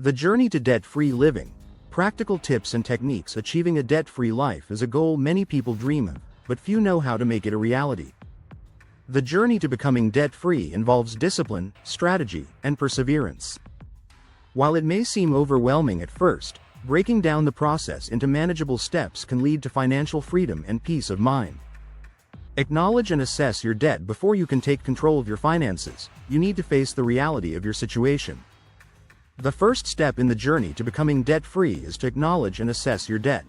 The journey to debt-free living. Practical tips and techniques. Achieving a debt-free life is a goal many people dream of, but few know how to make it a reality. The journey to becoming debt-free involves discipline, strategy, and perseverance. While it may seem overwhelming at first, breaking down the process into manageable steps can lead to financial freedom and peace of mind. Acknowledge and assess your debt. Before you can take control of your finances, you need to face the reality of your situation. The first step in the journey to becoming debt-free is to acknowledge and assess your debt.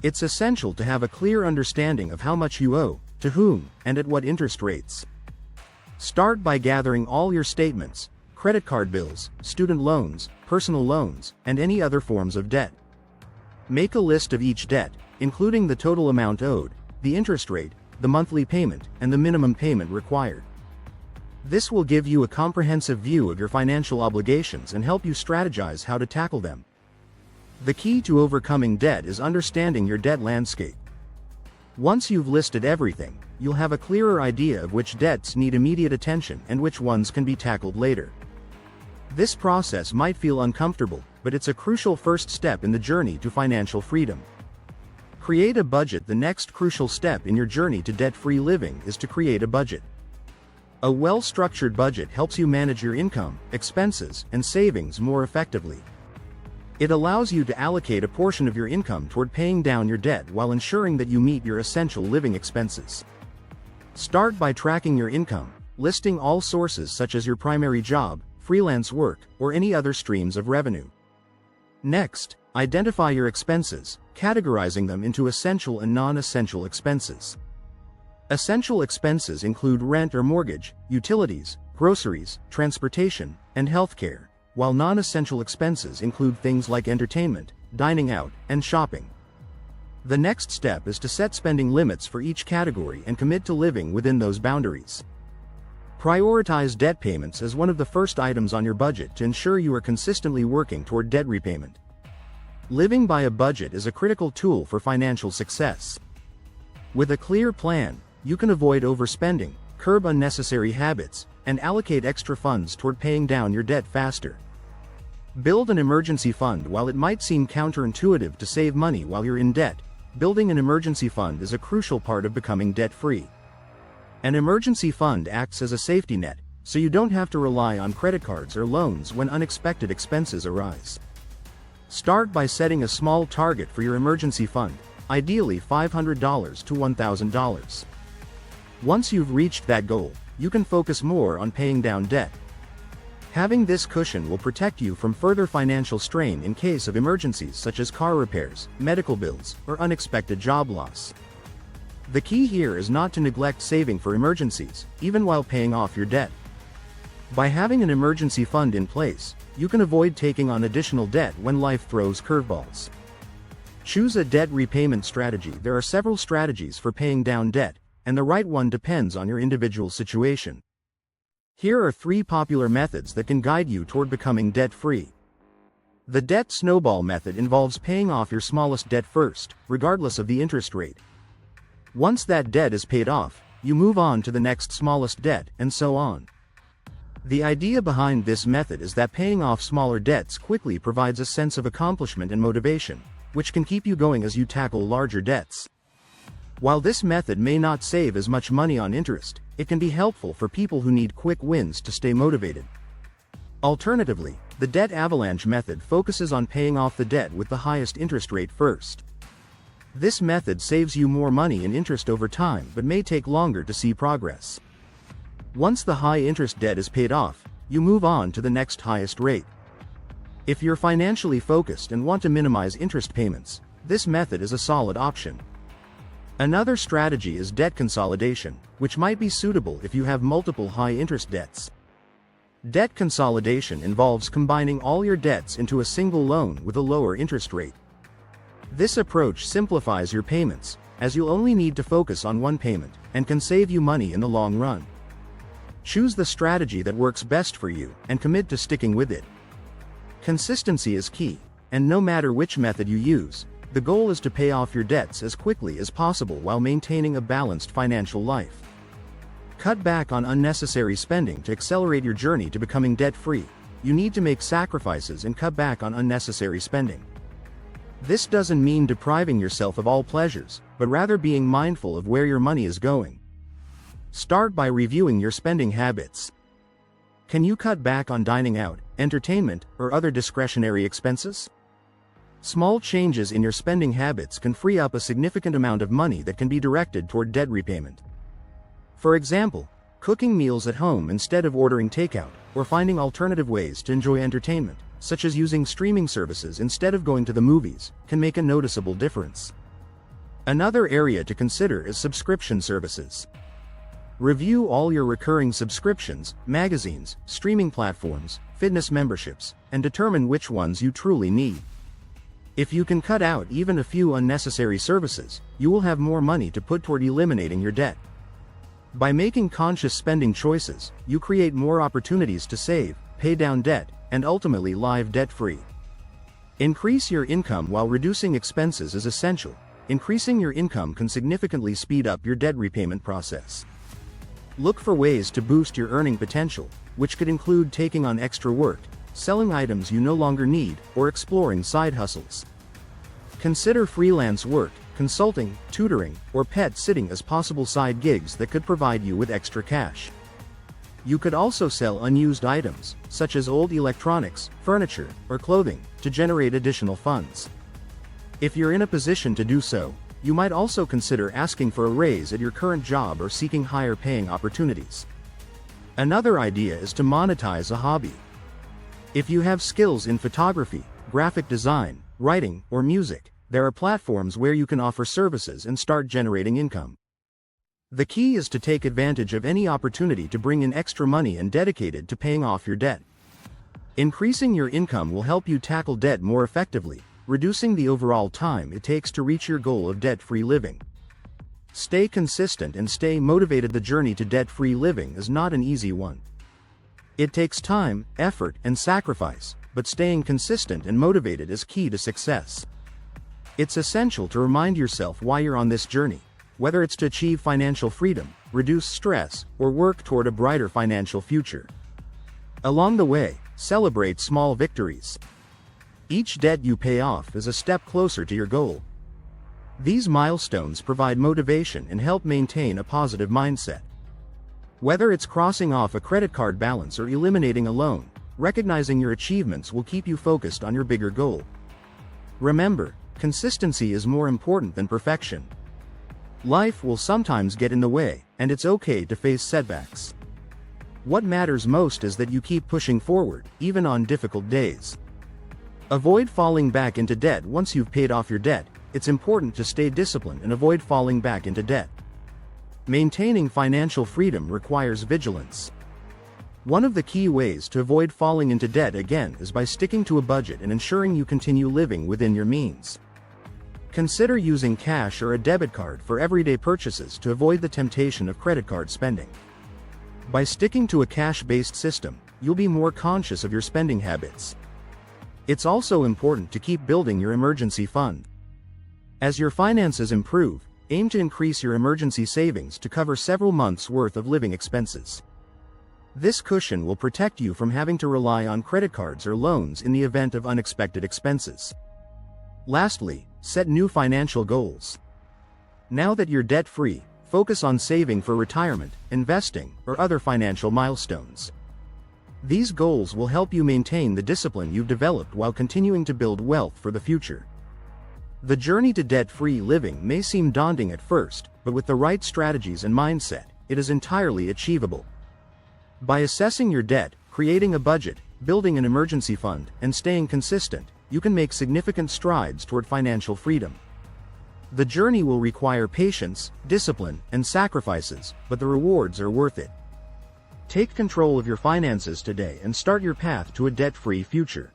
It's essential to have a clear understanding of how much you owe, to whom, and at what interest rates. Start by gathering all your statements, credit card bills, student loans, personal loans, and any other forms of debt. Make a list of each debt, including the total amount owed, the interest rate, the monthly payment, and the minimum payment required. This will give you a comprehensive view of your financial obligations and help you strategize how to tackle them. The key to overcoming debt is understanding your debt landscape. Once you've listed everything, you'll have a clearer idea of which debts need immediate attention and which ones can be tackled later. This process might feel uncomfortable, but it's a crucial first step in the journey to financial freedom. Create a budget. The next crucial step in your journey to debt-free living is to create a budget. A well-structured budget helps you manage your income, expenses, and savings more effectively. It allows you to allocate a portion of your income toward paying down your debt while ensuring that you meet your essential living expenses. Start by tracking your income, listing all sources such as your primary job, freelance work, or any other streams of revenue. Next, identify your expenses, categorizing them into essential and non-essential expenses. Essential expenses include rent or mortgage, utilities, groceries, transportation, and healthcare, while non-essential expenses include things like entertainment, dining out, and shopping. The next step is to set spending limits for each category and commit to living within those boundaries. Prioritize debt payments as one of the first items on your budget to ensure you are consistently working toward debt repayment. Living by a budget is a critical tool for financial success. With a clear plan, you can avoid overspending, curb unnecessary habits, and allocate extra funds toward paying down your debt faster. Build an emergency fund. While it might seem counterintuitive to save money while you're in debt, building an emergency fund is a crucial part of becoming debt-free. An emergency fund acts as a safety net, so you don't have to rely on credit cards or loans when unexpected expenses arise. Start by setting a small target for your emergency fund, ideally $500 to $1,000. Once you've reached that goal, you can focus more on paying down debt. Having this cushion will protect you from further financial strain in case of emergencies such as car repairs, medical bills, or unexpected job loss. The key here is not to neglect saving for emergencies, even while paying off your debt. By having an emergency fund in place, you can avoid taking on additional debt when life throws curveballs. Choose a debt repayment strategy. There are several strategies for paying down debt, and the right one depends on your individual situation. Here are 3 popular methods that can guide you toward becoming debt-free. The debt snowball method involves paying off your smallest debt first, regardless of the interest rate. Once that debt is paid off, you move on to the next smallest debt, and so on. The idea behind this method is that paying off smaller debts quickly provides a sense of accomplishment and motivation, which can keep you going as you tackle larger debts. While this method may not save as much money on interest, it can be helpful for people who need quick wins to stay motivated. Alternatively, the debt avalanche method focuses on paying off the debt with the highest interest rate first. This method saves you more money in interest over time but may take longer to see progress. Once the high-interest debt is paid off, you move on to the next highest rate. If you're financially focused and want to minimize interest payments, this method is a solid option. Another strategy is debt consolidation, which might be suitable if you have multiple high-interest debts. Debt consolidation involves combining all your debts into a single loan with a lower interest rate. This approach simplifies your payments, as you'll only need to focus on one payment, and can save you money in the long run. Choose the strategy that works best for you, and commit to sticking with it. Consistency is key, and no matter which method you use, the goal is to pay off your debts as quickly as possible while maintaining a balanced financial life. Cut back on unnecessary spending to accelerate your journey to becoming debt-free, you need to make sacrifices and cut back on unnecessary spending. This doesn't mean depriving yourself of all pleasures, but rather being mindful of where your money is going. Start by reviewing your spending habits. Can you cut back on dining out, entertainment, or other discretionary expenses? Small changes in your spending habits can free up a significant amount of money that can be directed toward debt repayment. For example, cooking meals at home instead of ordering takeout, or finding alternative ways to enjoy entertainment, such as using streaming services instead of going to the movies, can make a noticeable difference. Another area to consider is subscription services. Review all your recurring subscriptions, magazines, streaming platforms, fitness memberships, and determine which ones you truly need. If you can cut out even a few unnecessary services, you will have more money to put toward eliminating your debt. By making conscious spending choices, you create more opportunities to save, pay down debt, and ultimately live debt-free. Increase your income while reducing expenses is essential. Increasing your income can significantly speed up your debt repayment process. Look for ways to boost your earning potential, which could include taking on extra work, selling items you no longer need, or exploring side hustles. Consider freelance work, consulting, tutoring, or pet sitting as possible side gigs that could provide you with extra cash. You could also sell unused items, such as old electronics, furniture, or clothing, to generate additional funds. If you're in a position to do so, you might also consider asking for a raise at your current job or seeking higher paying opportunities. Another idea is to monetize a hobby. If you have skills in photography, graphic design, writing, or music, there are platforms where you can offer services and start generating income. The key is to take advantage of any opportunity to bring in extra money and dedicate it to paying off your debt. Increasing your income will help you tackle debt more effectively, reducing the overall time it takes to reach your goal of debt-free living. Stay consistent and stay motivated. The journey to debt-free living is not an easy one. It takes time, effort, and sacrifice, but staying consistent and motivated is key to success. It's essential to remind yourself why you're on this journey, whether it's to achieve financial freedom, reduce stress, or work toward a brighter financial future. Along the way, celebrate small victories. Each debt you pay off is a step closer to your goal. These milestones provide motivation and help maintain a positive mindset. Whether it's crossing off a credit card balance or eliminating a loan, recognizing your achievements will keep you focused on your bigger goal. Remember, consistency is more important than perfection. Life will sometimes get in the way, and it's okay to face setbacks. What matters most is that you keep pushing forward, even on difficult days. Avoid falling back into debt. Once you've paid off your debt, it's important to stay disciplined and avoid falling back into debt. Maintaining financial freedom requires vigilance. One of the key ways to avoid falling into debt again is by sticking to a budget and ensuring you continue living within your means. Consider using cash or a debit card for everyday purchases to avoid the temptation of credit card spending. By sticking to a cash-based system, you'll be more conscious of your spending habits. It's also important to keep building your emergency fund. As your finances improve, aim to increase your emergency savings to cover several months' worth of living expenses. This cushion will protect you from having to rely on credit cards or loans in the event of unexpected expenses. Lastly, set new financial goals. Now that you're debt-free, focus on saving for retirement, investing, or other financial milestones. These goals will help you maintain the discipline you've developed while continuing to build wealth for the future. The journey to debt-free living may seem daunting at first, but with the right strategies and mindset, it is entirely achievable. By assessing your debt, creating a budget, building an emergency fund, and staying consistent, you can make significant strides toward financial freedom. The journey will require patience, discipline, and sacrifices, but the rewards are worth it. Take control of your finances today and start your path to a debt-free future.